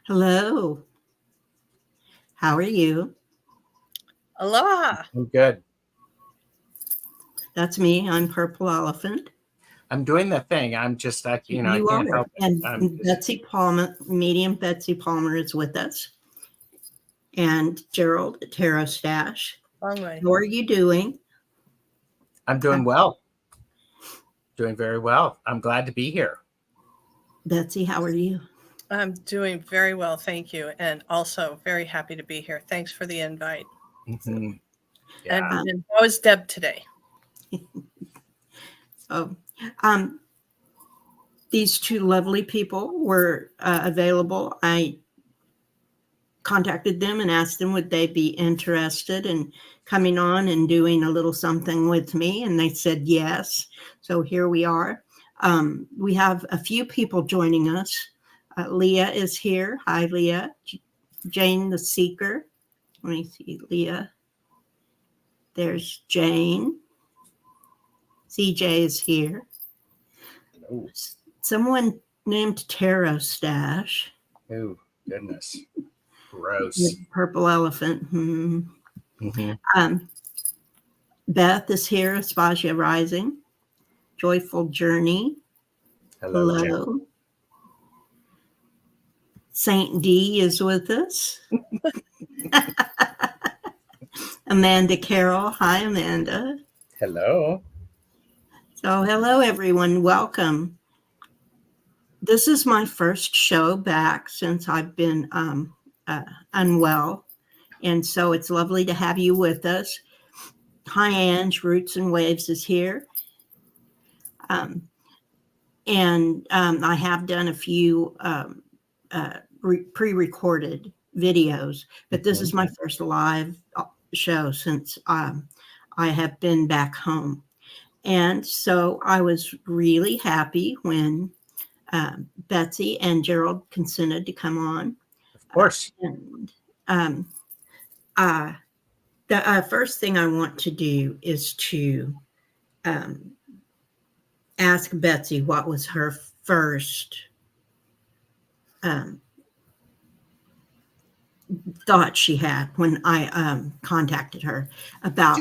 Hello. How are you? Aloha. I'm good. That's me. I'm Purple Elephant. I'm doing the thing. I'm just, I You can't are. help it. And Betsy Palmer, medium Betsy Palmer is with us. And Gerald, TarotStache. Long way. How are you doing? I'm doing well. Doing very well. I'm glad to be here. Betsy, how are you? I'm doing very well, thank you. And also very happy to be here. Thanks for the invite. Mm-hmm. Yeah. And how is Deb today? So, these two lovely people were available. I contacted them and asked them would they be interested in coming on and doing a little something with me, and they said yes. So here we are. We have a few people joining us. Leah is here. Hi, Leah. Jane the Seeker. Let me see, Leah. There's Jane. CJ is here. Oh, Someone named TarotStache. oh goodness. Gross. Purple Elephant. Mm-hmm. Beth is here. Aspasia Rising. Joyful Journey. Hello. Hello. Saint D is with us. Amanda Carroll. Hi, Amanda. Hello. So, hello, everyone. Welcome. This is my first show back since I've been unwell. And so it's lovely to have you with us. Hi, Ange. Roots and Waves is here. I have done a few pre-recorded videos, but this is my first live show since I have been back home. And so I was really happy when Betsy and Gerald consented to come on. Of course. The first thing I want to do is to ask Betsy what was her first thought she had when I contacted her about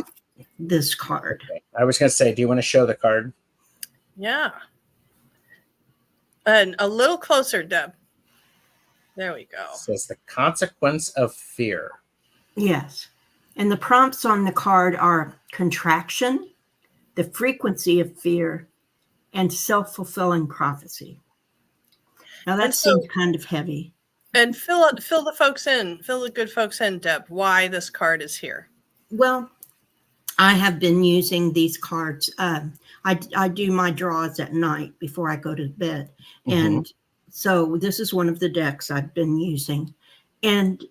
this card. Okay. I was going to say, do you want to show the card? Yeah. And a little closer, Deb. There we go. It says the consequence of fear. Yes. And the prompts on the card are contraction, the frequency of fear, and self-fulfilling prophecy. Now that seems kind of heavy. And fill the folks in, fill the good folks in, Deb, why this card is here. Well, I have been using these cards. I do my draws at night before I go to bed. Mm-hmm. And so this is one of the decks I've been using. And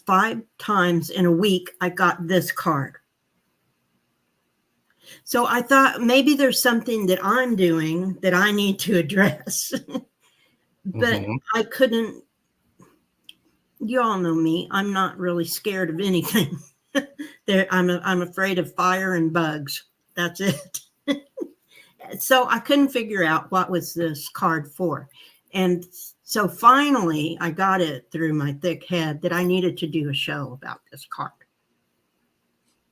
5 times in a week, I got this card. So I thought maybe there's something that I'm doing that I need to address. But I couldn't. You all know me. I'm not really scared of anything. I'm afraid of fire and bugs. That's it. So I couldn't figure out what was this card for. And so finally, I got it through my thick head that I needed to do a show about this card.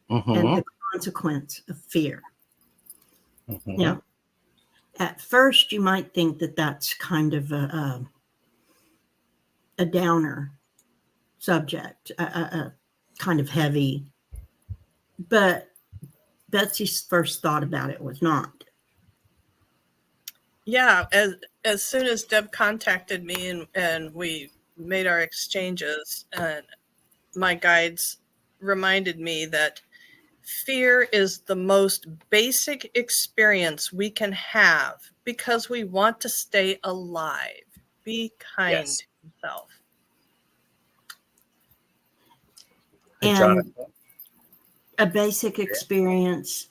And the consequence of fear. Now, at first, you might think that that's kind of a downer subject, kind of heavy. But Betsy's first thought about it was not. Yeah, as soon as Deb contacted me and we made our exchanges, and my guides reminded me that fear is the most basic experience we can have because we want to stay alive. Be kind to yourself. And a basic experience,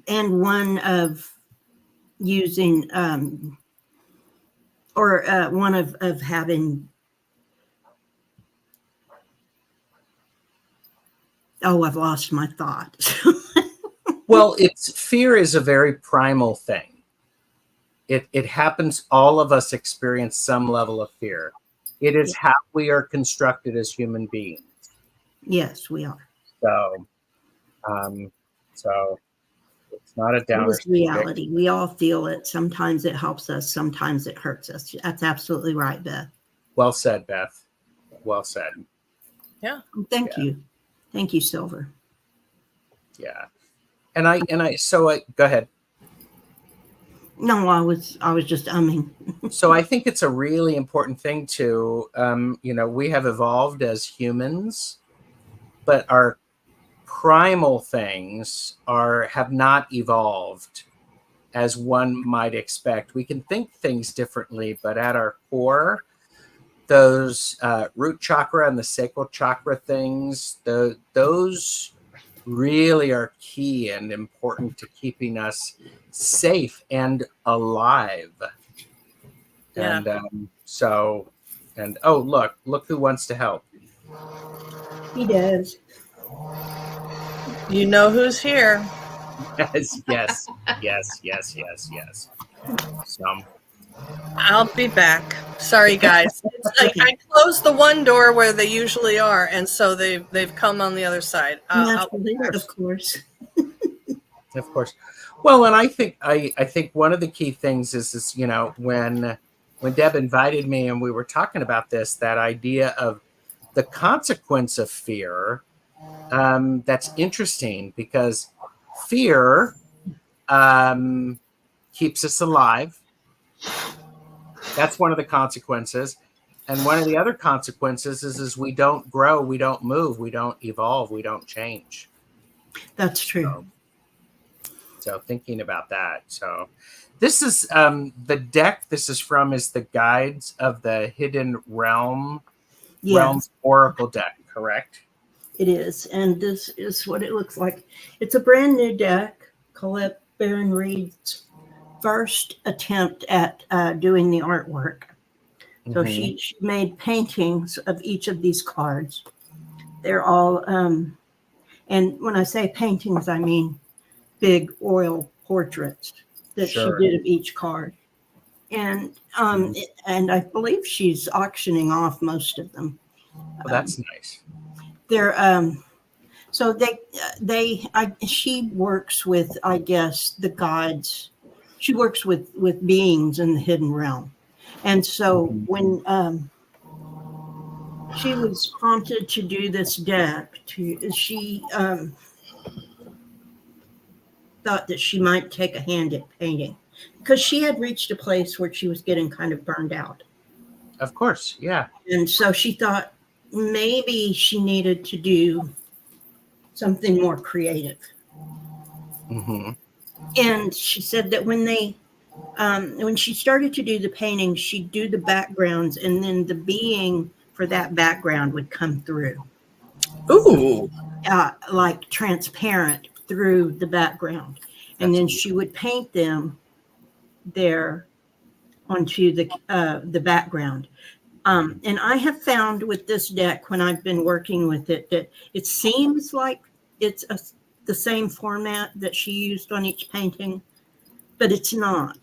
and one of using one of having I've lost my thought. Well, fear is a very primal thing. It happens. All of us experience some level of fear. It is how we are constructed as human beings. Yes, we are. So, so it's not a It downer is subject. reality. We all feel it. Sometimes it helps us. Sometimes it hurts us. That's absolutely right, Beth. Well said, Beth. Well said. Thank you. Thank you, Silver. Yeah. So go ahead. No, I was just umming. So I think it's a really important thing to, we have evolved as humans, but our primal things have not evolved as one might expect. We can think things differently, but at our core, those root chakra and the sacral chakra things, those really are key and important to keeping us safe and alive. Yeah. And oh, look who wants to help. He does. You know who's here. Yes. So I'll be back. Sorry, guys. I closed the one door where they usually are, and so they've come on the other side. Naturally, of course. of course. Well, and I think one of the key things is when Deb invited me and we were talking about this, that idea of the consequence of fear. That's interesting because fear keeps us alive. That's one of the consequences. And one of the other consequences is we don't grow, we don't move, we don't evolve, we don't change. That's true. So thinking about that. So this is the deck this is from is the Guides of the Hidden Realms Oracle deck, correct? It is. And this is what it looks like. It's a brand new deck. Colette Baron Reed's first attempt at doing the artwork. So she made paintings of each of these cards. They're all, and when I say paintings, I mean big oil portraits that she did of each card. And and I believe she's auctioning off most of them. Well, that's nice. They're so she works with, I guess, the gods. She works with beings in the hidden realm. And so when she was prompted to do this deck, she thought that she might take a hand at painting because she had reached a place where she was getting kind of burned out. Of course, yeah. And so she thought maybe she needed to do something more creative. And she said that when she started to do the painting, she'd do the backgrounds, and then the being for that background would come through. Ooh. Like transparent through the background. And then she would paint them there onto the background. And I have found with this deck, when I've been working with it, that it seems like it's the same format that she used on each painting, but it's not.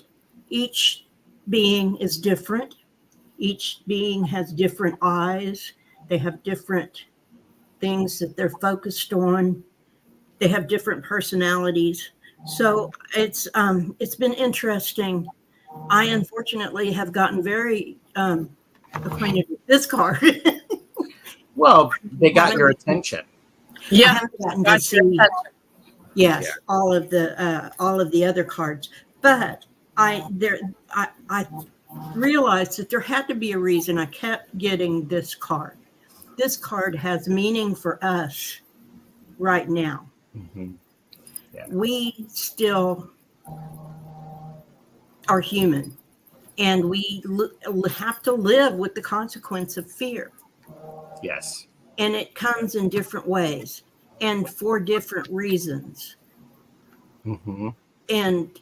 Each being is different. Each being has different eyes. They have different things that they're focused on. They have different personalities. So it's been interesting. I unfortunately have gotten very acquainted with this card. Well, they got your attention. Yeah, I haven't gotten to see all of the other cards, but I realized that there had to be a reason I kept getting this card. This card has meaning for us right now. Yeah. We still are human, and we have to live with the consequence of fear. Yes. And it comes in different ways and for different reasons. And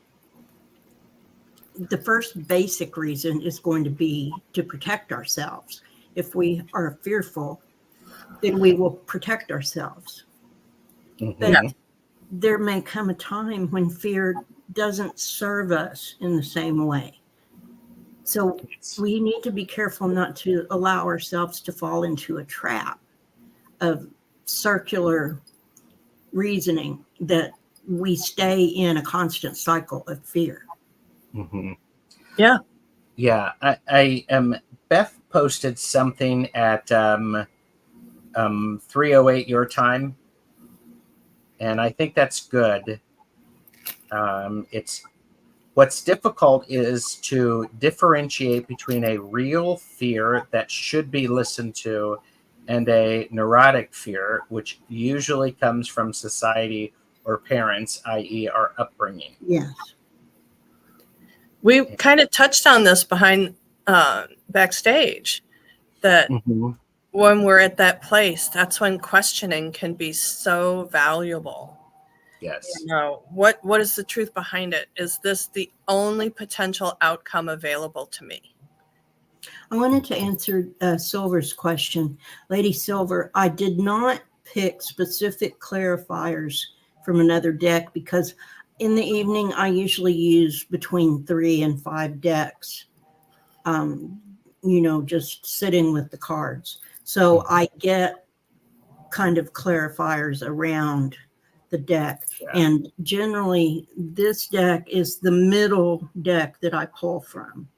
the first basic reason is going to be to protect ourselves. If we are fearful, then we will protect ourselves. But there may come a time when fear doesn't serve us in the same way. So we need to be careful not to allow ourselves to fall into a trap of circular reasoning, that we stay in a constant cycle of fear. Mm-hmm. Yeah. Yeah. I Beth posted something at 3:08 your time, and I think that's good. It's what's difficult is to differentiate between a real fear that should be listened to and a neurotic fear, which usually comes from society or parents, i.e., our upbringing. Yes. We kind of touched on this behind backstage, that Mm-hmm. when we're at that place, that's when questioning can be so valuable. Yes. What is the truth behind it? Is this the only potential outcome available to me? I wanted to answer Silver's question. Lady Silver, I did not pick specific clarifiers from another deck because in the evening I usually use between 3 and 5 decks, just sitting with the cards. So I get kind of clarifiers around the deck. Yeah. And generally, this deck is the middle deck that I pull from.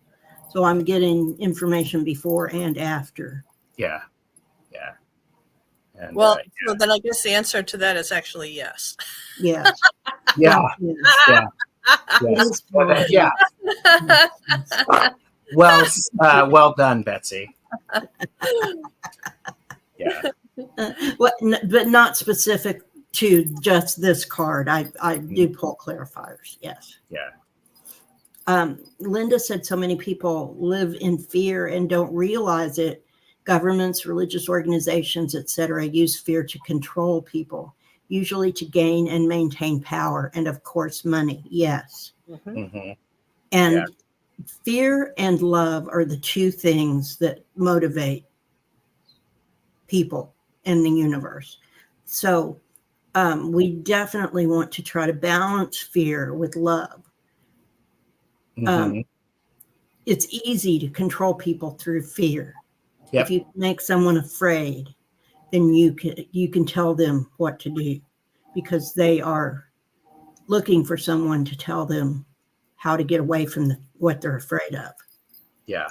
So I'm getting information before and after. Yeah. Yeah. And, Well, so then I guess the answer to that is actually yes. Yes. yeah. Yes. Yes. Yes. Yeah. Well, well done, Betsy. Yeah. But not specific to just this card. I do pull clarifiers. Yes. Yeah. Linda said so many people live in fear and don't realize it. Governments, religious organizations, etc., use fear to control people, usually to gain and maintain power, and of course, money. Yes. Mm-hmm. And fear and love are the two things that motivate people in the universe. So we definitely want to try to balance fear with love. Mm-hmm. It's easy to control people through fear. Yep. If you make someone afraid, then you can tell them what to do, because they are looking for someone to tell them how to get away from what they're afraid of. Yeah.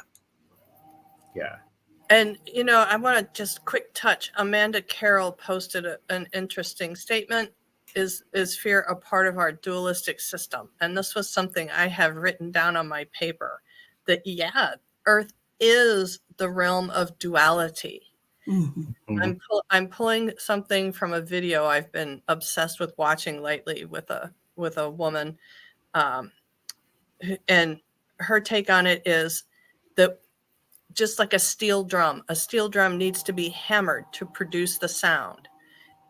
Yeah. And, I want to just quick touch. Amanda Carroll posted an interesting statement. Is fear a part of our dualistic system? And this was something I have written down on my paper, that, Earth is the realm of duality. Mm-hmm. I'm pulling something from a video I've been obsessed with watching lately with a woman. And her take on it is that, just like a steel drum needs to be hammered to produce the sound.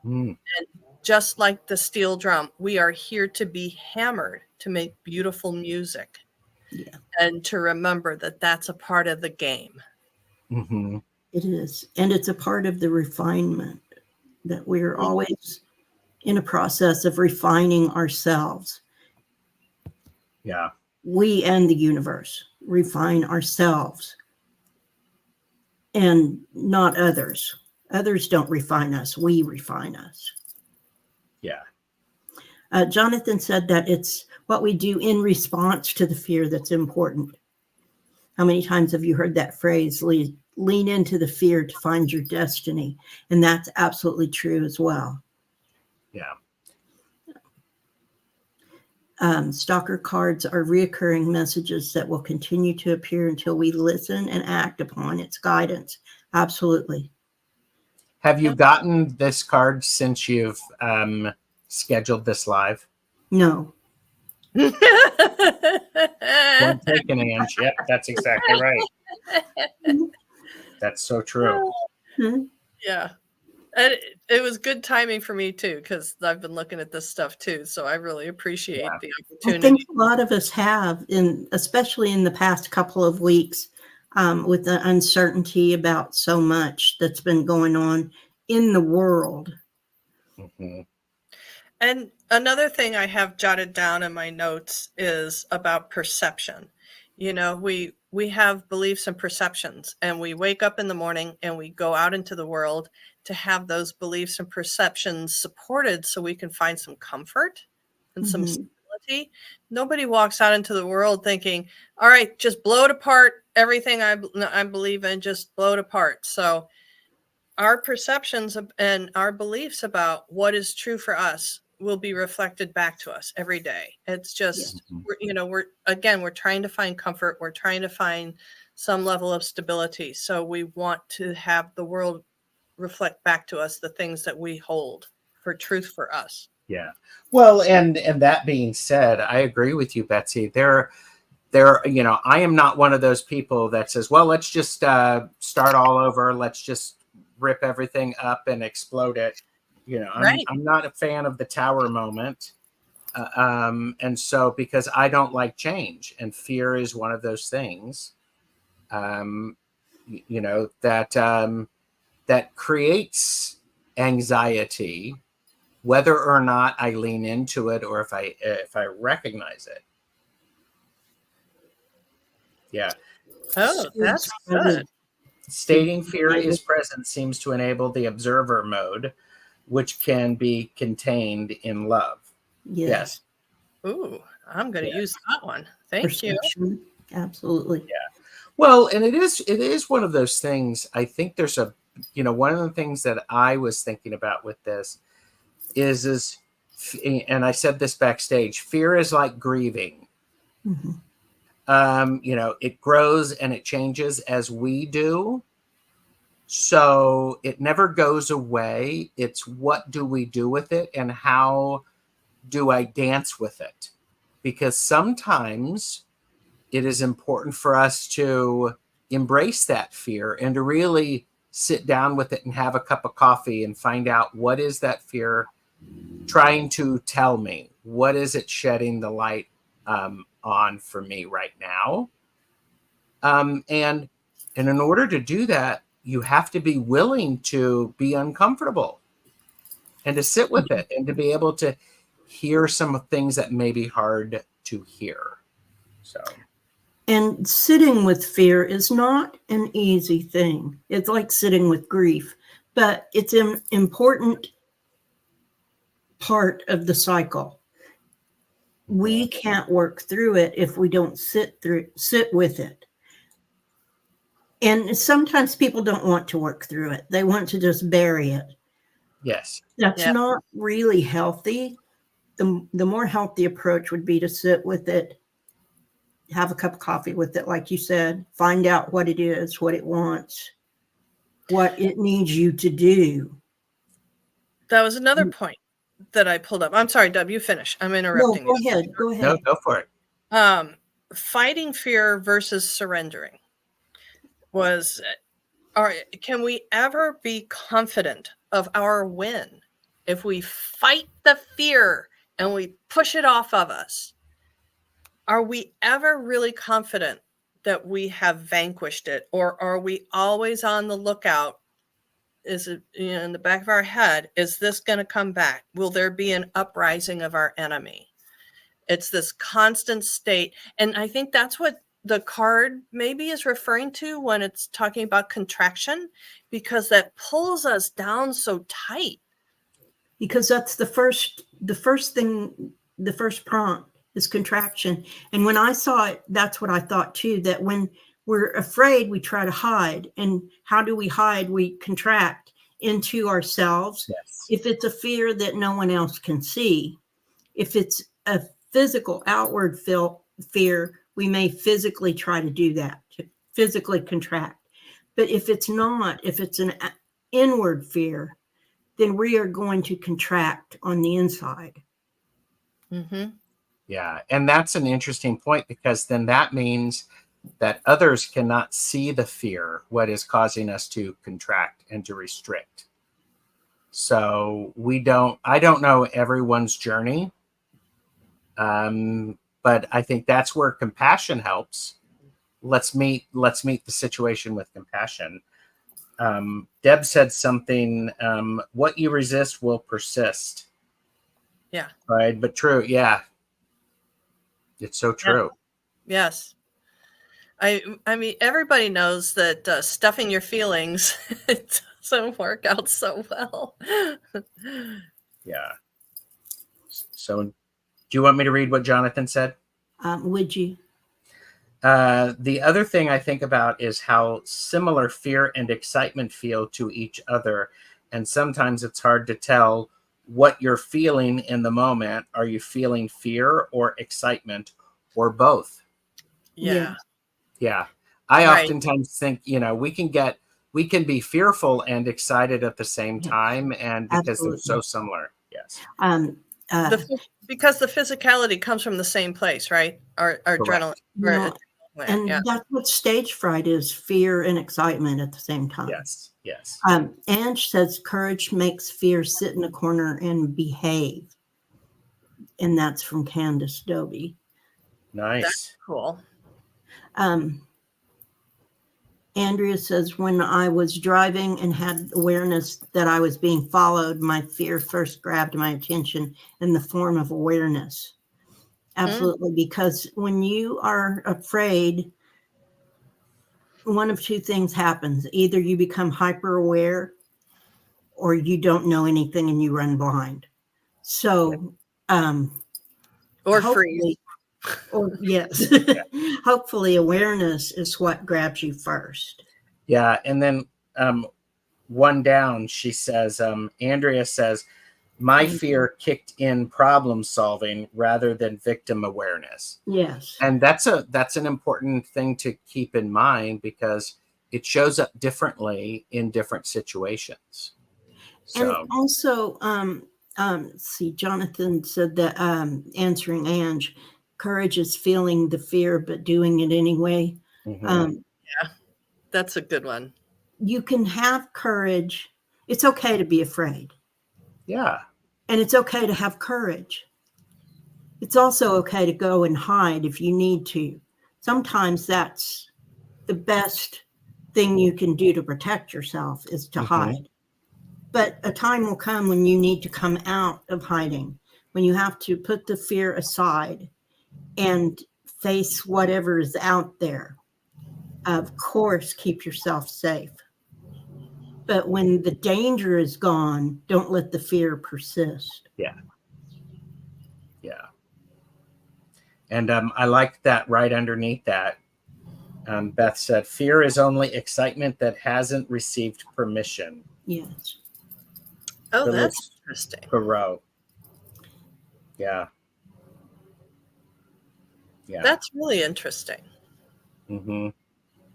Mm. And just like the steel drum, we are here to be hammered to make beautiful music. Yeah. And to remember that that's a part of the game. Mm-hmm. It is. And it's a part of the refinement, that we're always in a process of refining ourselves. Yeah. We and the universe refine ourselves and not others. Others don't refine us. We refine us. Yeah. Jonathan said that it's what we do in response to the fear that's important. How many times have you heard that phrase, lean into the fear to find your destiny? And that's absolutely true as well. Yeah. Stalker cards are reoccurring messages that will continue to appear until we listen and act upon its guidance. Absolutely. Have you gotten this card since you've scheduled this live? No. One taken, Ange. Yep, that's exactly right. That's so true. Yeah. And it was good timing for me too, because I've been looking at this stuff too. So I really appreciate the I opportunity. think a lot of us have, especially in the past couple of weeks, with the uncertainty about so much that's been going on in the world. Mm-hmm. And another thing I have jotted down in my notes is about perception. We we have beliefs and perceptions, and we wake up in the morning and we go out into the world to have those beliefs and perceptions supported so we can find some comfort and some stability. Nobody walks out into the world thinking, all right, just blow it apart. Everything I believe in, just blow it apart. So our perceptions and our beliefs about what is true for us will be reflected back to us every day. It's just, we're trying to find comfort. We're trying to find some level of stability. So we want to have the world reflect back to us the things that we hold for truth for us. Yeah. Well, and that being said, I agree with you, Betsy. There, I am not one of those people that says, well, let's just start all over. Let's just rip everything up and explode it. I'm not a fan of the tower moment. And so, because I don't like change, and fear is one of those things, that creates anxiety, whether or not I lean into it or if I recognize it. Yeah. Oh, that's good. Stating fear is present seems to enable the observer mode, which can be contained in love. Yes. Ooh, I'm going to use that one. Thank you. Absolutely. Yeah. Well, and it is one of those things. I think there's one of the things that I was thinking about with this is, and I said this backstage, fear is like grieving. It grows and it changes as we do. So it never goes away. It's what do we do with it and how do I dance with it? Because sometimes it is important for us to embrace that fear and to really sit down with it and have a cup of coffee and find out what is that fear trying to tell me? What is it shedding the light on for me right now? And in order to do that, you have to be willing to be uncomfortable and to sit with it and to be able to hear some things that may be hard to hear. So, and sitting with fear is not an easy thing. It's like sitting with grief, but it's an important part of the cycle. We can't work through it if we don't sit with it. And sometimes people don't want to work through it. They want to just bury it. Yes. That's not really healthy. The more healthy approach would be to sit with it, have a cup of coffee with it, like you said, find out what it is, what it wants, what it needs you to do. That was another point that I pulled up. I'm sorry, Deb, you finish. I'm interrupting you. Go ahead. No, go for it. Fighting fear versus surrendering can we ever be confident of our win if we fight the fear and we push it off of us? Are we ever really confident that we have vanquished it, or are we always on the lookout? Is it in the back of our head, is this going to come back? Will there be an uprising of our enemy? It's this constant state. And I think that's what the card maybe is referring to when it's talking about contraction, because that pulls us down so tight. Because that's the first thing, the first prompt is contraction. And when I saw it, that's what I thought too, that when we're afraid, we try to hide. And how do we hide? We contract into ourselves. Yes. If it's a fear that no one else can see, if it's a physical outward fear, we may physically try to do that, to physically contract. But if it's not, if it's an inward fear, then we are going to contract on the inside. Mm-hmm. Yeah. And that's an interesting point, because then that means that others cannot see the fear, what is causing us to contract and to restrict. So I don't know everyone's journey. But I think that's where compassion helps. Let's meet the situation with compassion. Deb said something, what you resist will persist. Yeah. Right. But true. Yeah. It's so true. Yes. I mean, everybody knows that stuffing your feelings it doesn't work out so well. Yeah. So, do you want me to read what Jonathan said? Would you? The other thing I think about is how similar fear and excitement feel to each other. And sometimes it's hard to tell what you're feeling in the moment. Are you feeling fear or excitement or both? Yeah. Yeah. I Right. oftentimes think, we can be fearful and excited at the same Yes. time, and because they're so Absolutely. similar. Yes. Because the physicality comes from the same place, right? Our adrenaline. Correct. No, and Yeah. that's what stage fright is, fear and excitement at the same time. Yes. Yes. Ange says courage makes fear sit in a corner and behave. And that's from Candace Dobie. Nice. That's cool. Andrea says, when I was driving and had awareness that I was being followed, my fear first grabbed my attention in the form of awareness. Absolutely, because when you are afraid, one of two things happens. Either you become hyper aware or you don't know anything and you run blind. So, Or hopefully, freeze. or yes, hopefully awareness is what grabs you first. Yeah. And then one down, she says, Andrea says, my fear kicked in problem solving rather than victim awareness. Yes. And that's an important thing to keep in mind, because it shows up differently in different situations. So, And also, see, Jonathan said that answering Ange, courage is feeling the fear but doing it anyway. Yeah, that's a good one. You can have courage. It's okay to be afraid. yeah. And it's okay to have courage. It's also okay to go and hide if you need to. Sometimes that's the best thing you can do to protect yourself is to hide. But a time will come when you need to come out of hiding, when you have to put the fear aside and face whatever is out there. Of course, keep yourself safe. But when the danger is gone, don't let the fear persist. Yeah. Yeah. And I like that right underneath that. Beth said, fear is only excitement that hasn't received permission. Yes. Oh, Phyllis that's interesting. Perot. Yeah. Yeah. That's really interesting.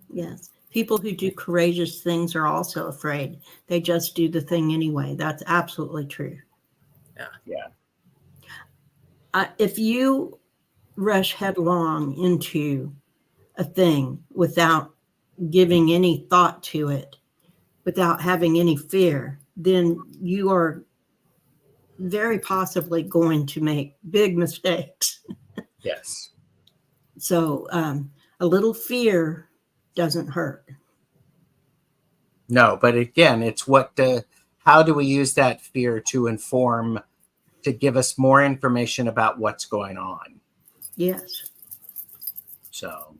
Yes. People who do courageous things are also afraid. They just do the thing anyway. That's absolutely true. Yeah. If you rush headlong into a thing without giving any thought to it, without having any fear, then you are very possibly going to make big mistakes. Yes. So a little fear doesn't hurt. No, but again, it's how do we use that fear to inform, to give us more information about what's going on? Yes. So,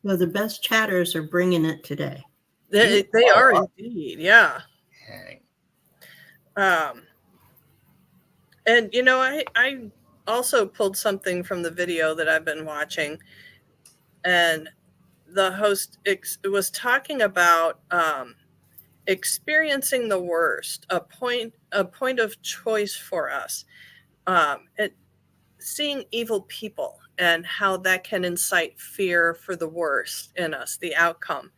Well, the best chatters are bringing it today. They are indeed, yeah. And I also pulled something from the video that I've been watching, and the host was talking about experiencing the worst, a point of choice for us, seeing evil people and how that can incite fear for the worst in us, the outcome.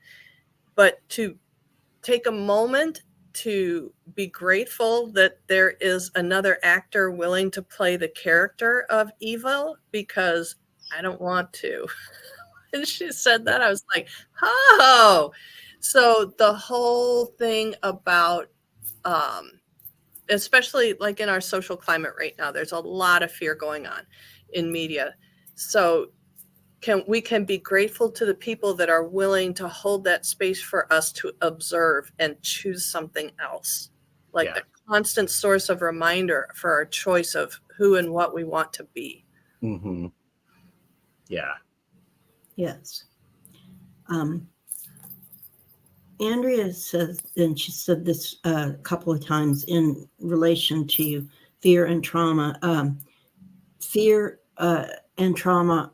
But to take a moment to be grateful that there is another actor willing to play the character of evil, because I don't want to. And she said that, I was like, oh. So the whole thing about especially like in our social climate right now, there's a lot of fear going on in media. So we can be grateful to the people that are willing to hold that space for us to observe and choose something else, like the constant source of reminder for our choice of who and what we want to be. Yeah. Yes. Um, Andrea says, and she said this a couple of times in relation to fear and trauma. Fear and trauma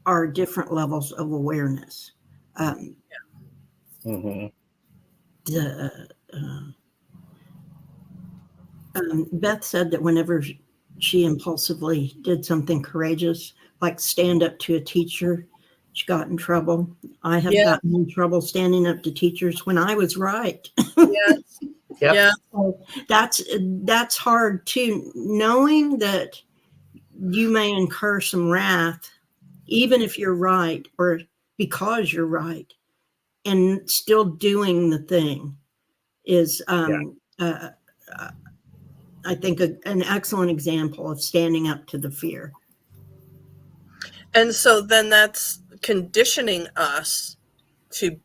are different levels of awareness. Mm-hmm. The, Beth said that whenever she impulsively did something courageous, like stand up to a teacher, she got in trouble. I have Yeah. gotten in trouble standing up to teachers when I was right. Yes. Yep. Yeah. So that's hard too, knowing that you may incur some wrath, even if you're right or because you're right, and still doing the thing is, I think, an excellent example of standing up to the fear. And so then that's conditioning us to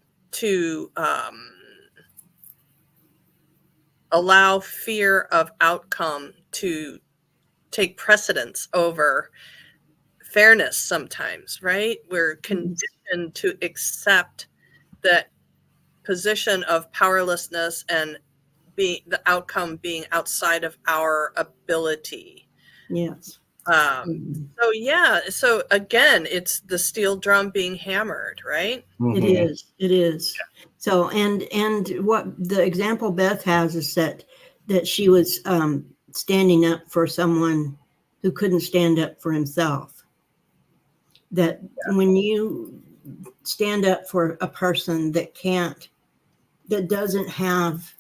allow fear of outcome to take precedence over fairness sometimes, right? We're conditioned to accept that position of powerlessness and the outcome being outside of our ability. Yes. So yeah, so again, it's the steel drum being hammered, right? It is. It is. So, and what the example Beth has is that she was standing up for someone who couldn't stand up for himself. That when you stand up for a person that doesn't have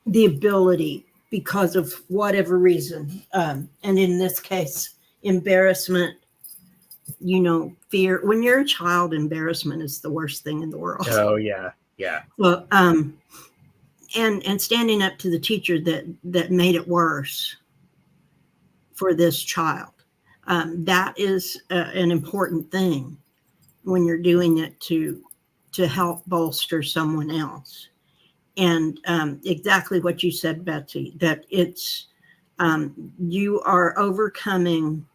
the ability because of whatever reason, and in this case, embarrassment, fear. When you're a child, embarrassment is the worst thing in the world. Oh yeah. Yeah. Well, and standing up to the teacher that made it worse for this child, that is an important thing when you're doing it to help bolster someone else. And exactly what you said, Betsy, that it's you are overcoming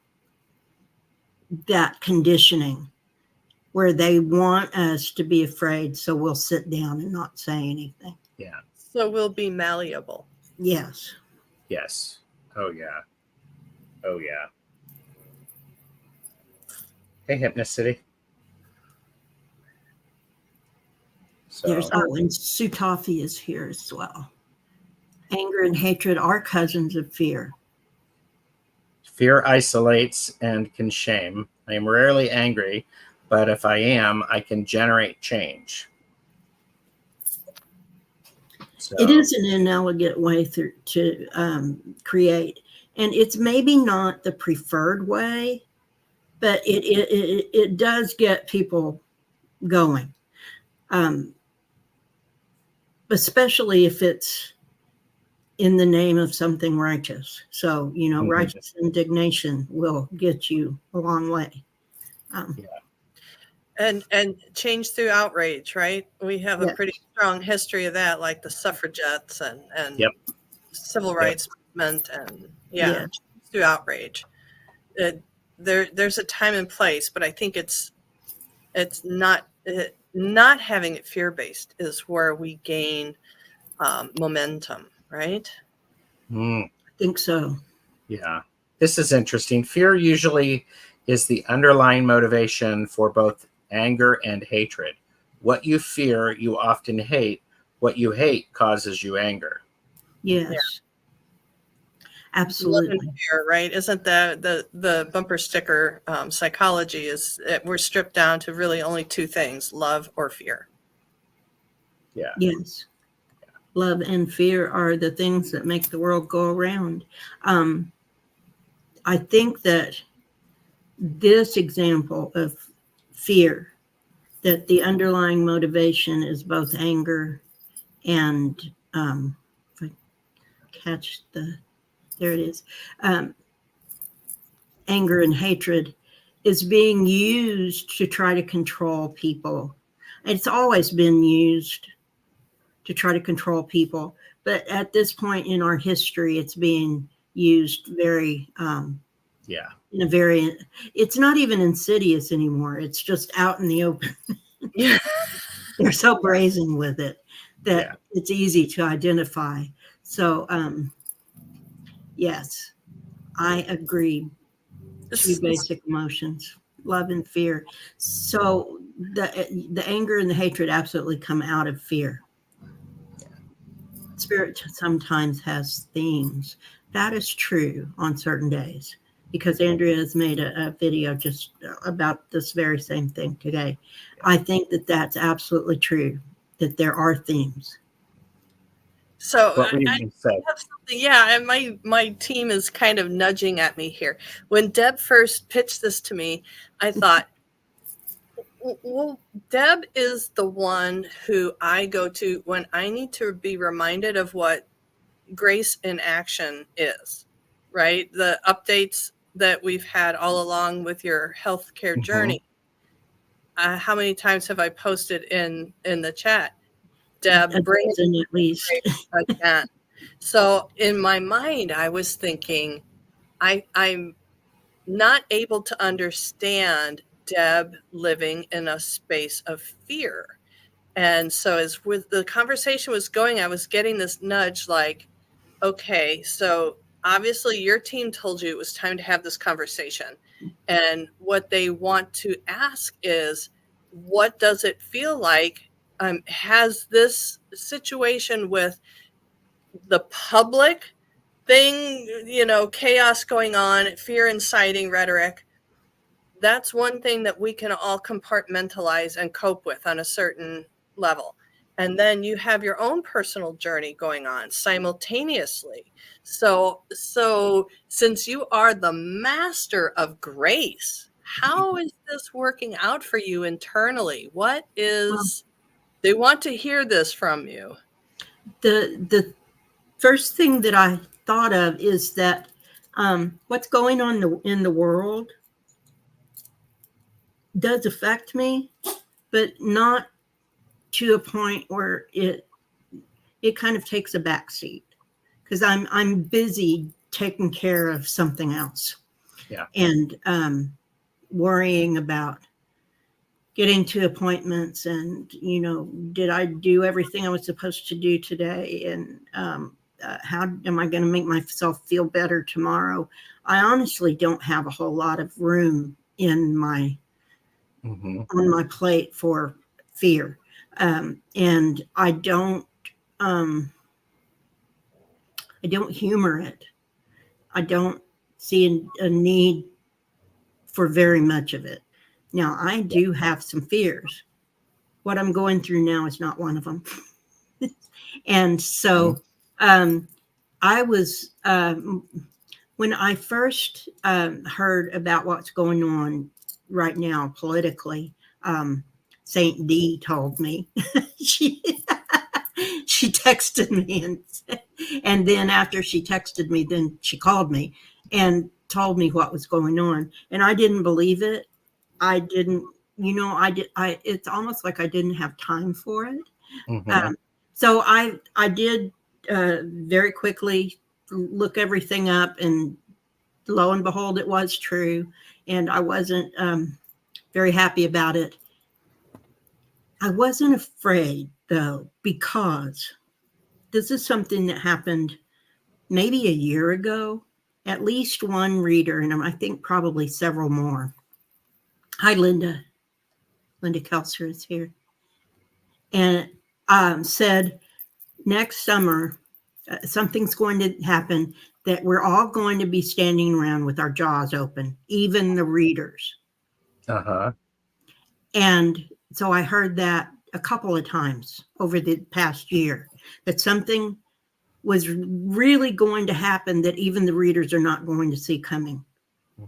that conditioning where they want us to be afraid, so we'll sit down and not say anything. Yeah. So we'll be malleable. Yes. Yes. Oh yeah. Oh yeah. Hey, Hypnocity. So And Sutafi is here as well. Anger and hatred are cousins of fear. fear isolates and can shame. I am rarely angry, but if I am, I can generate change. So, It is an inelegant way to create, and it's maybe not the preferred way, but it does get people going, especially if it's in the name of something righteous. So, righteous indignation will get you a long way. And change through outrage, right? We have a pretty strong history of that, like the suffragettes and civil rights movement, and change through outrage. There's a time and place, but I think it's not having it fear-based is where we gain momentum, right? I think so. Yeah, this is interesting. Fear usually is the underlying motivation for both anger and hatred. What you fear, you often hate. What you hate causes you anger. Yes. Absolutely. Love and fear, right? Isn't that the bumper sticker psychology is we're stripped down to really only two things, love or fear. Yeah. Yes. Love and fear are the things that make the world go around. I think that this example of fear, that the underlying motivation is both anger and if I catch there it is, anger and hatred, is being used to try to control people. It's always been used to try to control people, but at this point in our history, it's being used very Yeah. in a very, it's not even insidious anymore. It's just out in the open. Yeah. They're so brazen with it that Yeah. it's easy to identify. So, yes, I agree. Two basic emotions, love and fear. So the anger and the hatred absolutely come out of fear. Spirit sometimes has themes. That is true on certain days, because Andrea has made a video just about this very same thing today. I think that that's absolutely true, that there are themes. So What were you I going to say? have something, yeah, and my team is kind of nudging at me here. When Deb first pitched this to me, I thought, well, Deb is the one who I go to when I need to be reminded of what grace in action is, right? The updates that we've had all along with your healthcare journey. How many times have I posted in the chat, A Deb, bring dozen at least. it again? So in my mind, I was thinking, I'm not able to understand Deb living in a space of fear. And so as with the conversation was going, I was getting this nudge like, okay, so obviously your team told you it was time to have this conversation. And what they want to ask is, what does it feel like? Has this situation with the public thing, chaos going on, fear inciting rhetoric, that's one thing that we can all compartmentalize and cope with on a certain level. And then you have your own personal journey going on simultaneously. So since you are the master of grace, how is this working out for you internally? What Well, is, they want to hear this from you. the first thing that I thought of is that what's going on in the world does affect me, but not to a point where it kind of takes a backseat, because I'm busy taking care of something else. Yeah. And worrying about getting to appointments, and did I do everything I was supposed to do today, and how am I going to make myself feel better tomorrow? I honestly don't have a whole lot of room in my on my plate for fear, and I don't humor it. I don't see a need for very much of it. Now, I do have some fears. What I'm going through now is not one of them. And so I was, when I first heard about what's going on right now politically, Saint D told me. she she texted me, and then after she texted me, then she called me and told me what was going on, and I didn't believe it. I didn't, it's almost like I didn't have time for it. So I did very quickly look everything up, and lo and behold, it was true, and I wasn't very happy about it. I wasn't afraid, though, because this is something that happened maybe a year ago. At least one reader, and I think probably several more. Hi, Linda. Linda Kelser is here. And said, next summer, something's going to happen that we're all going to be standing around with our jaws open, even the readers. And so I heard that a couple of times over the past year, that something was really going to happen that even the readers are not going to see coming.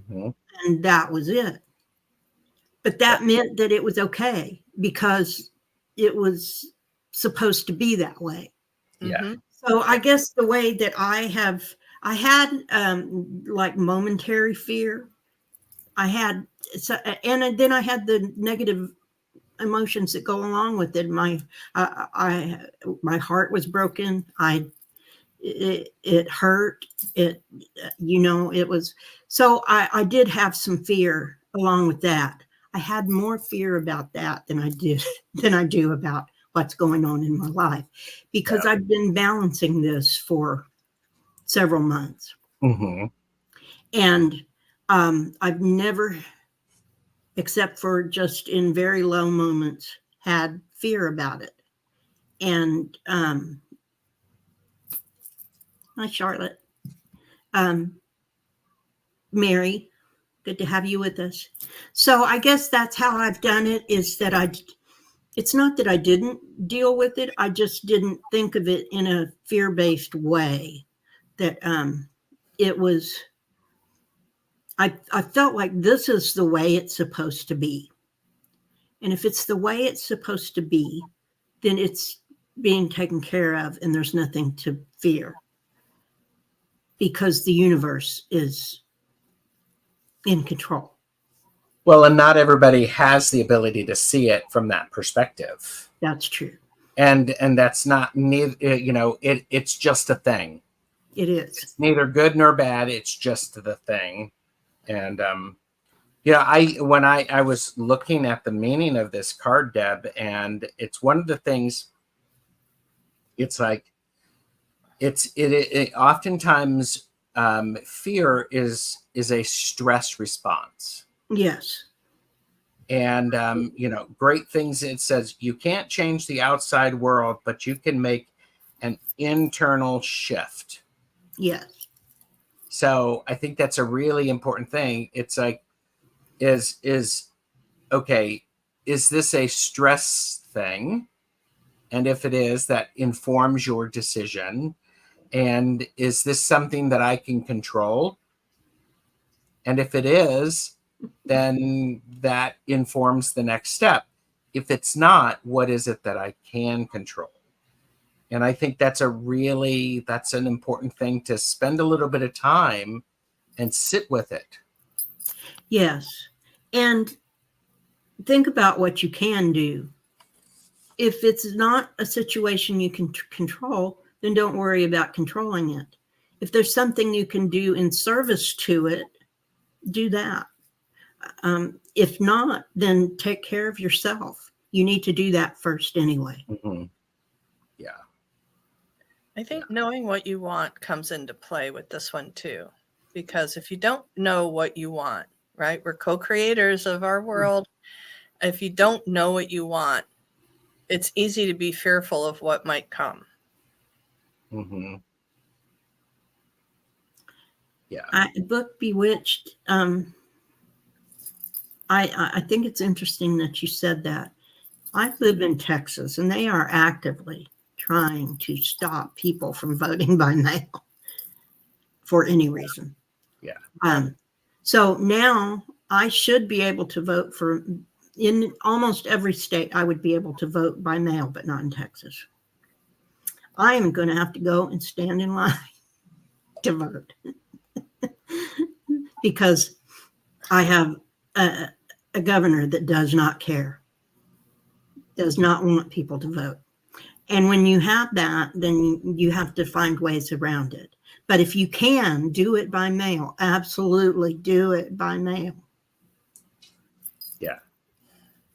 And that was it. But that meant that it was okay, because it was supposed to be that way. Yeah. So I guess the way that I had like momentary fear. I had, and then I had the negative emotions that go along with it. My heart was broken. it hurt. It, it was, so I did have some fear along with that. I had more fear about that than I do about what's going on in my life, because I've been balancing this for several months. Mm-hmm. And I've never, except for just in very low moments, had fear about it. And hi, Charlotte. Mary, good to have you with us. So I guess that's how I've done it, is that it's not that I didn't deal with it. I just didn't think of it in a fear-based way. That it was, I felt like this is the way it's supposed to be. And if it's the way it's supposed to be, then it's being taken care of and there's nothing to fear, because the universe is in control. Well, and not everybody has the ability to see it from that perspective. That's true. And that's not, it's just a thing. It is. It's neither good nor bad. It's just the thing. And, when I was looking at the meaning of this card, Deb, and it's one of the things, it's like, it oftentimes fear is a stress response. Yes. And, great things. It says you can't change the outside world, but you can make an internal shift. Yes. So I think that's a really important thing. It's like, is this a stress thing? And if it is, that informs your decision. And is this something that I can control? And if it is, then that informs the next step. If it's not, what is it that I can control? And I think that's an important thing, to spend a little bit of time and sit with it. Yes. And think about what you can do. If it's not a situation you can control, then don't worry about controlling it. If there's something you can do in service to it, do that. If not, then take care of yourself. You need to do that first anyway. Mm-hmm. Yeah. I think knowing what you want comes into play with this one too, because if you don't know what you want, right? We're co-creators of our world. If you don't know what you want, it's easy to be fearful of what might come. Mm-hmm. Yeah. Book Bewitched. I think it's interesting that you said that. I live in Texas, and they are actively trying to stop people from voting by mail for any reason. Yeah. So now I should be able to vote in almost every state. I would be able to vote by mail, but not in Texas. I am going to have to go and stand in line to vote because I have a governor that does not care, does not want people to vote. And when you have that, then you have to find ways around it. But if you can do it by mail, absolutely do it by mail. Yeah.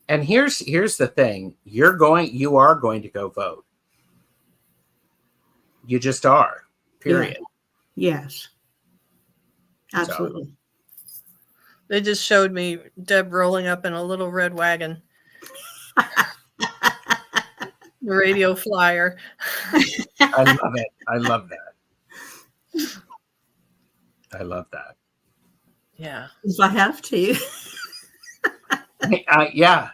And here's the thing. You are going to go vote. You just are. Period. Yeah. Yes. Absolutely. So. They just showed me Deb rolling up in a little red wagon. The radio flyer. I love it. I love that. I love that. Yeah. If I have to. Yeah.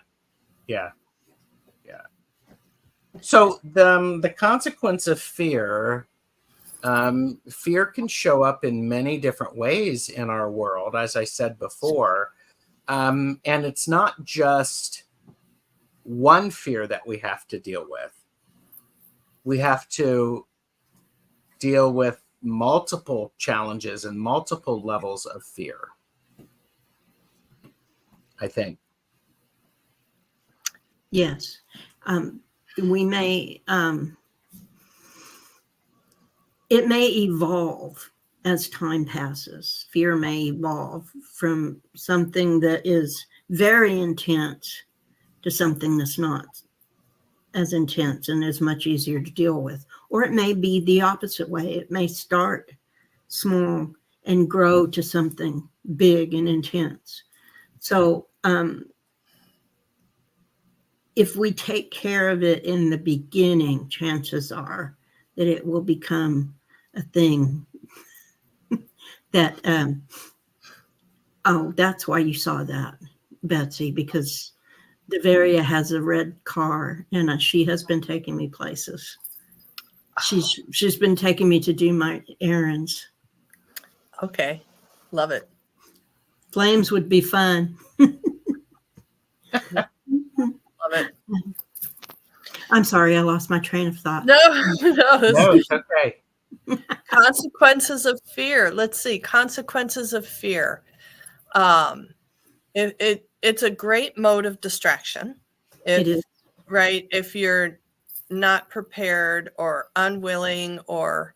So the consequence of fear, fear can show up in many different ways in our world, as I said before. And it's not just one fear that we have to deal with. We have to deal with multiple challenges and multiple levels of fear, I think. Yes. We may it may evolve as time passes. Fear may evolve from something that is very intense to something that's not as intense and is much easier to deal with. Or it may be the opposite way. It may start small and grow to something big and intense. So if we take care of it in the beginning, chances are that it will become a thing that, oh, that's why you saw that, Betsy, because Deveria has a red car and she has been taking me places. She's been taking me to do my errands. Okay. Love it. Flames would be fun. Love it. I'm sorry, I lost my train of thought. No, no. No, it's okay. Consequences of fear. Let's see. Consequences of fear. It's a great mode of distraction. It is. Right. If you're not prepared or unwilling, or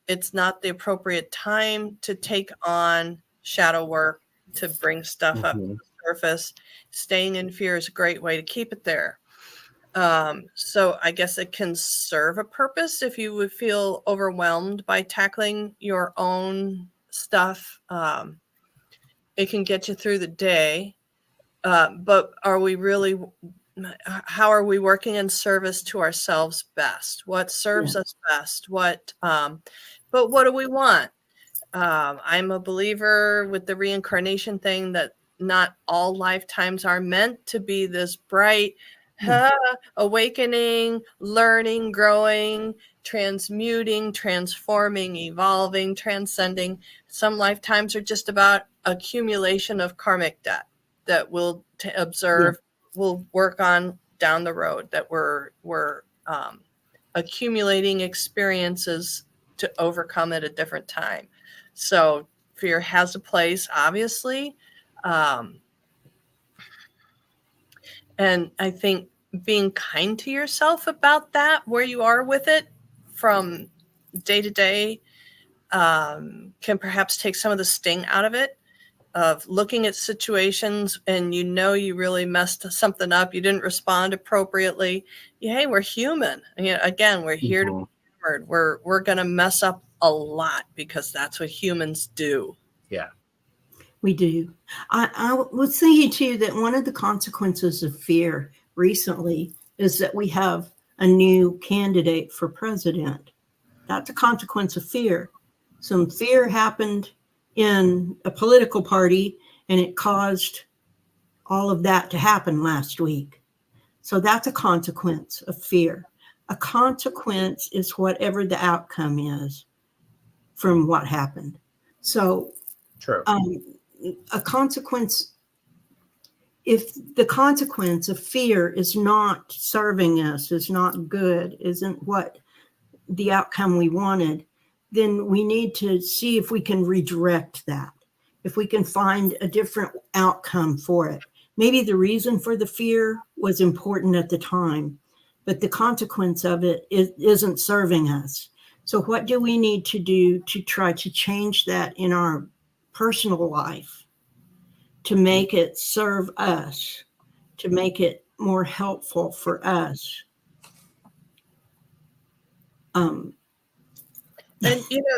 it's not the appropriate time to take on shadow work, to bring stuff up to the surface, staying in fear is a great way to keep it there. So I guess it can serve a purpose if you would feel overwhelmed by tackling your own stuff. It can get you through the day. But are we really, how are we working in service to ourselves best? What serves us best? But what do we want? I'm a believer with the reincarnation thing that not all lifetimes are meant to be this bright, awakening, learning, growing, transmuting, transforming, evolving, transcending. Some lifetimes are just about accumulation of karmic debt that we'll observe, we'll work on down the road, that we're accumulating experiences to overcome at a different time. So fear has a place, obviously. And I think being kind to yourself about that, where you are with it from day to day, can perhaps take some of the sting out of it, of looking at situations and you really messed something up, you didn't respond appropriately. Hey, we're human. Again, we're here to be humored. We're going to mess up a lot because that's what humans do. Yeah. We do. I was thinking too that one of the consequences of fear recently is that we have a new candidate for president. That's a consequence of fear. Some fear happened in a political party and it caused all of that to happen last week. So that's a consequence of fear. A consequence is whatever the outcome is from what happened. So True. A consequence, if the consequence of fear is not serving us, is not good, isn't what the outcome we wanted, then we need to see if we can redirect that, if we can find a different outcome for it. Maybe the reason for the fear was important at the time, but the consequence of it isn't serving us. So what do we need to do to try to change that in our personal life, to make it serve us, to make it more helpful for us? And,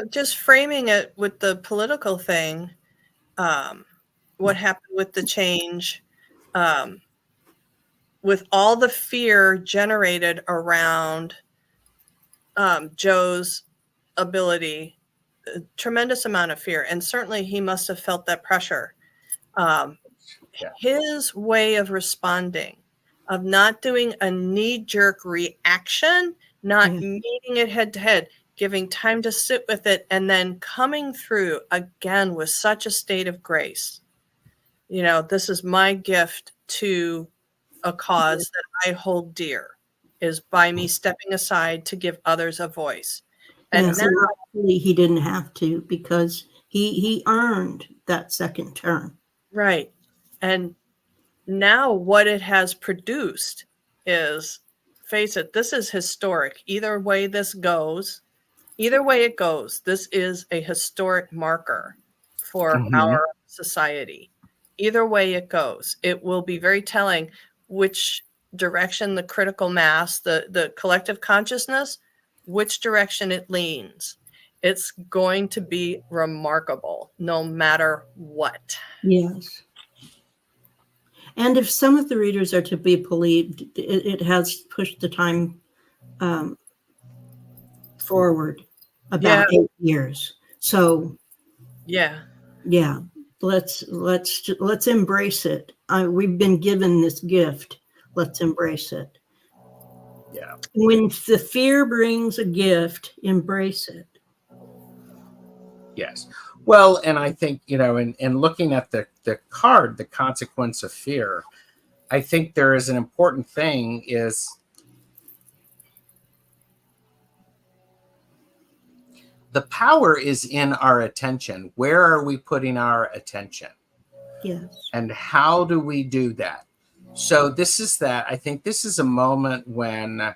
just framing it with the political thing, what happened with the change, with all the fear generated around Joe's ability, a tremendous amount of fear. And certainly he must have felt that pressure. His way of responding, of not doing a knee-jerk reaction, not meeting it head to head, giving time to sit with it, and then coming through again with such a state of grace. This is my gift to a cause that I hold dear, is by me stepping aside to give others a voice. And now, actually, he didn't have to, because he earned that second term. Right. And now what it has produced is, face it, this is historic. Either way this goes, Either way it goes, this is a historic marker for our society. Either way it goes, it will be very telling which direction the critical mass, the collective consciousness, which direction it leans. It's going to be remarkable no matter what. Yes. And if some of the readers are to be believed, it has pushed the time forward about 8 years. So yeah, let's embrace it. We've been given this gift. Let's embrace it. Yeah. When the fear brings a gift, embrace it. Yes. Well, and I think, in looking at the card, the consequence of fear, I think there is an important thing is the power is in our attention. Where are we putting our attention? Yes. And how do we do that? So I think this is a moment when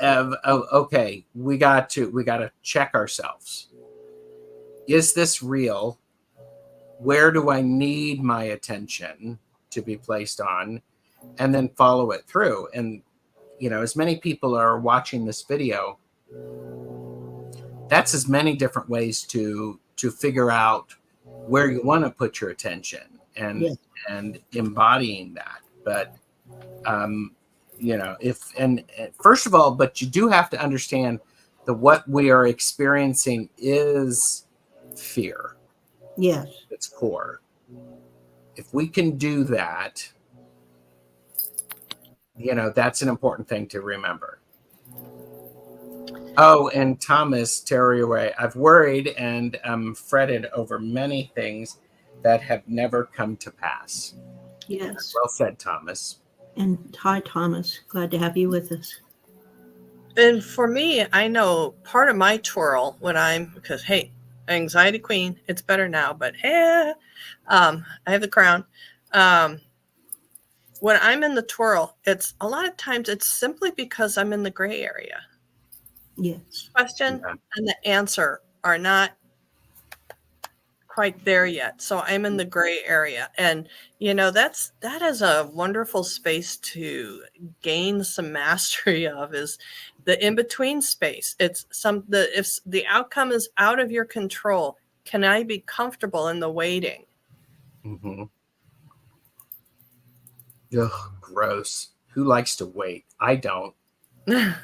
okay, we got to check ourselves. Is this real? Where do I need my attention to be placed on? And then follow it through. And, as many people are watching this video, that's as many different ways to figure out where you want to put your attention and embodying that. But, first of all, but you do have to understand that what we are experiencing is fear. Yes. Its core. If we can do that, that's an important thing to remember. Oh, and Thomas Terrier, I've worried and fretted over many things that have never come to pass. Yes. Well said, Thomas. And hi, Thomas. Glad to have you with us. And for me, I know part of my twirl because, hey, anxiety queen, it's better now, but I have the crown. When I'm in the twirl, it's a lot of times it's simply because I'm in the gray area. Yes. Question and the answer are not quite there yet. So I'm in the gray area. And, that is a wonderful space to gain some mastery of, is the in-between space. It's if the outcome is out of your control, can I be comfortable in the waiting? Mm-hmm. Ugh, gross. Who likes to wait? I don't. None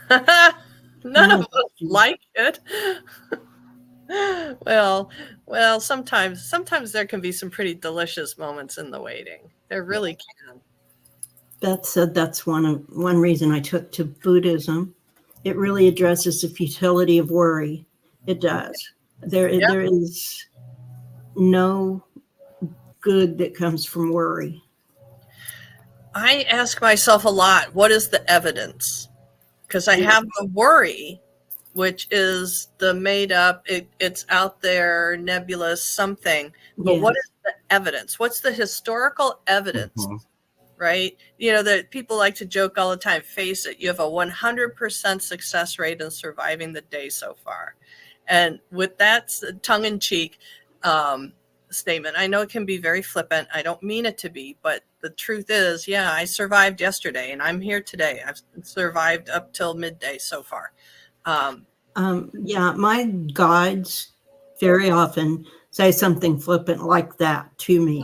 of us like it. Well, sometimes there can be some pretty delicious moments in the waiting. There really can. That's one reason I took to Buddhism. It really addresses the futility of worry. It does. There is no good that comes from worry. I ask myself a lot, what is the evidence? Because I have the worry, which is the made up, it's out there, nebulous something. But what is the evidence? What's the historical evidence? Mm-hmm. Right? That people like to joke all the time, face it, you have a 100% success rate in surviving the day so far. And with that tongue-in-cheek statement, I know it can be very flippant. I don't mean it to be, but the truth is, I survived yesterday and I'm here today. I've survived up till midday so far. My guides very often say something flippant like that to me.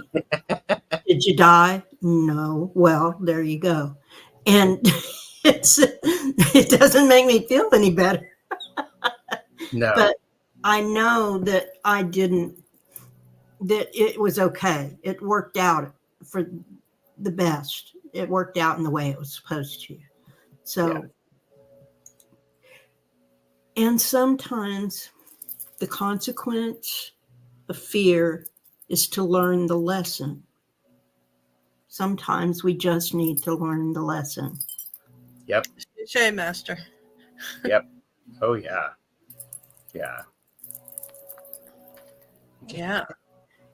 Did you die? No. Well, there you go. And it doesn't make me feel any better. No. But I know that that it was okay. It worked out for the best. It worked out in the way it was supposed to. So, and sometimes the consequence of fear is to learn the lesson. Sometimes we just need to learn the lesson. Yep. Shame, Master. Yep. Oh, yeah. Yeah. Yeah.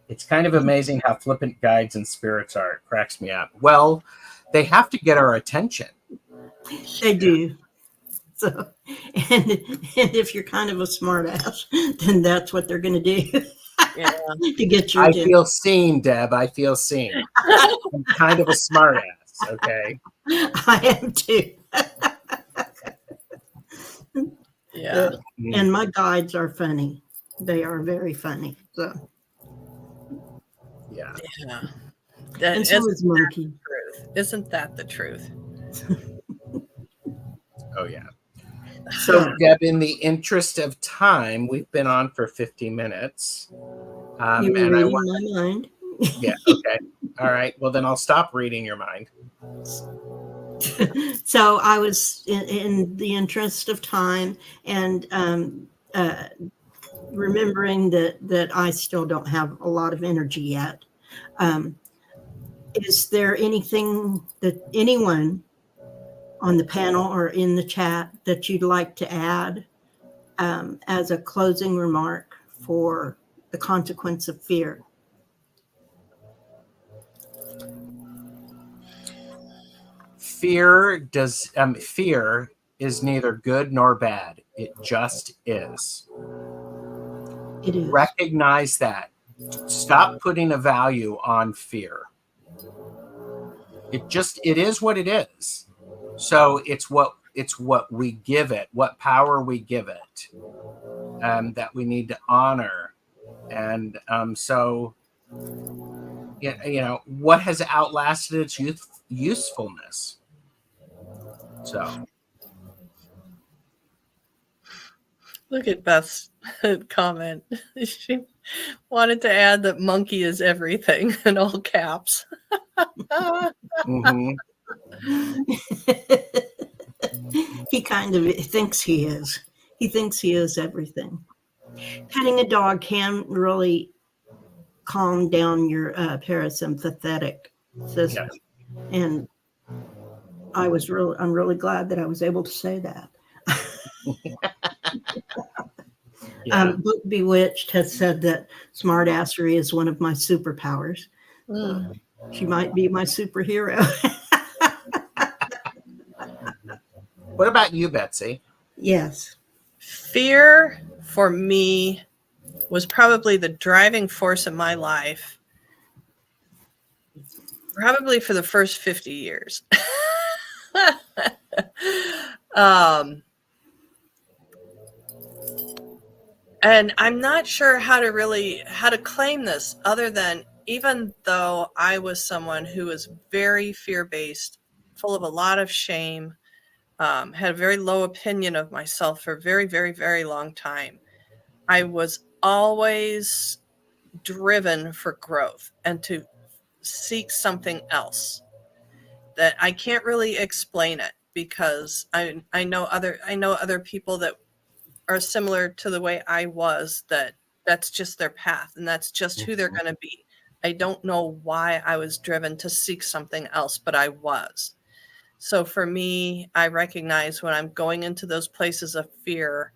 It's kind of amazing how flippant guides and spirits are. It cracks me up. Well, they have to get our attention. They do. So, and if you're kind of a smart ass, then that's what they're going to do Yeah. to get your I attention. feel seen, Deb. I feel seen. I'm kind of a smart ass. Okay. I am too. Yeah. And my guides are funny. They are very funny. So, Yeah. Yeah. and so is Monkey. Truth. Isn't that the truth? Oh, yeah. So, Deb, in the interest of time, we've been on for 50 minutes. You were And I reading want, my mind. yeah, okay. All right. Well, then I'll stop reading your mind. So I was in the interest of time and remembering that I still don't have a lot of energy yet. Is there anything that anyone on the panel or in the chat that you'd like to add as a closing remark for the consequence of fear? Fear is neither good nor bad. It just is. It is. Recognize that. Stop putting a value on fear. It is what it is. So it's what we give it, what power we give it, that we need to honor. And so what has outlasted its usefulness. So Look at Beth's comment. She wanted to add that monkey is everything in all caps. mhm. He kind of thinks he is. He thinks he is everything. Petting a dog can really calm down your parasympathetic system. Yes. And I'm really glad that I was able to say that. Yeah. Book Bewitched has said that smartassery is one of my superpowers. So she might be my superhero. What about you, Betsy? Yes. Fear for me was probably the driving force in my life, probably for the first 50 years. And I'm not sure how to claim this other than, even though I was someone who was very fear-based, full of a lot of shame, had a very low opinion of myself for a very, very, very long time, I was always driven for growth and to seek something else. That I can't really explain it, because I know other people that are similar to the way I was, that's just their path and that's just who they're going to be. I don't know why I was driven to seek something else, but I was. So for me, I recognize when I'm going into those places of fear,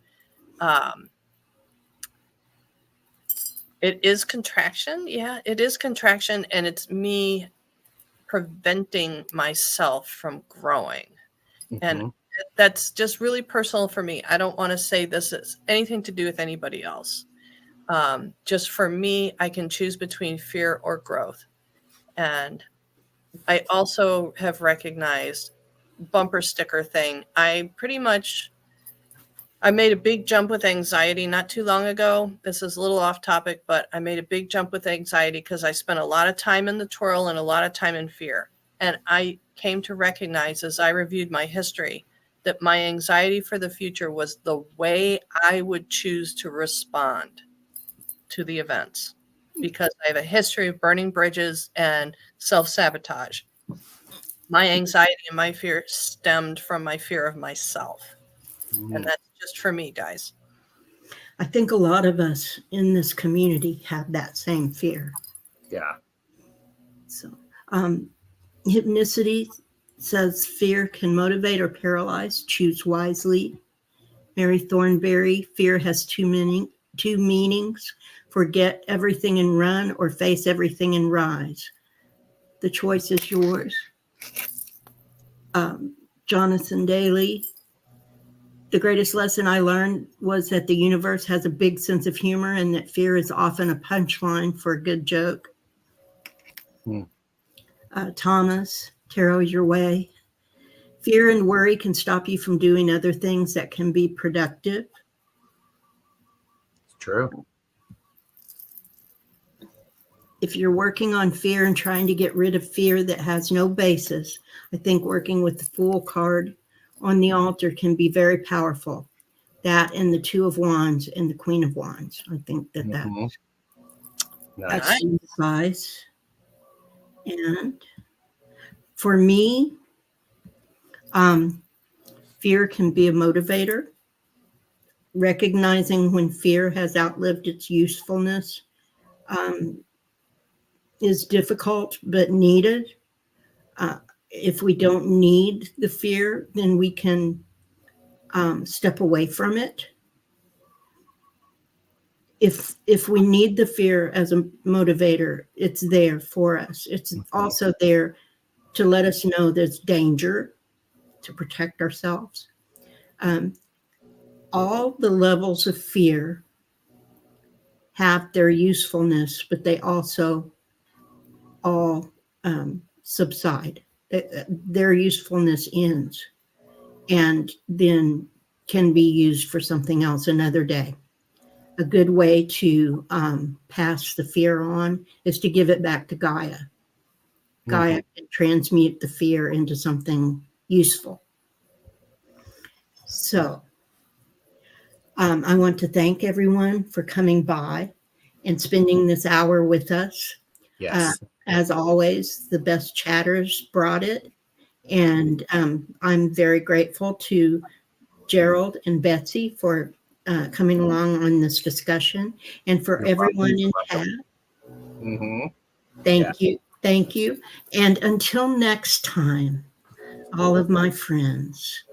it is contraction. Yeah, it is contraction. And it's me preventing myself from growing. And that's just really personal for me. I don't want to say this is anything to do with anybody else. Just for me, I can choose between fear or growth. And I also have recognized bumper sticker thing. I made a big jump with anxiety not too long ago. This is a little off topic, but I made a big jump with anxiety because I spent a lot of time in the twirl and a lot of time in fear. And I came to recognize, as I reviewed my history, that my anxiety for the future was the way I would choose to respond to the events, because I have a history of burning bridges and self-sabotage. My anxiety and my fear stemmed from my fear of myself. And that's just for me, guys. I think a lot of us in this community have that same fear. Yeah. So, Hypnicity says fear can motivate or paralyze. Choose wisely. Mary Thornberry, fear has two meanings. Forget everything and run, or face everything and rise. The choice is yours. Jonathan Daly, The greatest lesson I learned was that the universe has a big sense of humor and that fear is often a punchline for a good joke. Hmm. Thomas, tarot your way. Fear and worry can stop you from doing other things that can be productive. It's true. If you're working on fear and trying to get rid of fear that has no basis, I think working with the Fool card on the altar can be very powerful. That and the Two of Wands and the Queen of Wands. I think that Mhm. that's Nice. the advice. And for me, fear can be a motivator. Recognizing when fear has outlived its usefulness is difficult but needed. If we don't need the fear, then we can step away from it. If we need the fear as a motivator, it's there for us. It's also there to let us know there's danger, to protect ourselves. All the levels of fear have their usefulness, but they also all subside. Their usefulness ends and then can be used for something else another day. A good way to pass the fear on is to give it back to Gaia. Gaia can transmute the fear into something useful. So I want to thank everyone for coming by and spending this hour with us. Yes. As always, the best chatters brought it. And I'm very grateful to Gerald and Betsy for coming along on this discussion, and for everyone in chat. Thank you. Thank you. And until next time, all of my friends,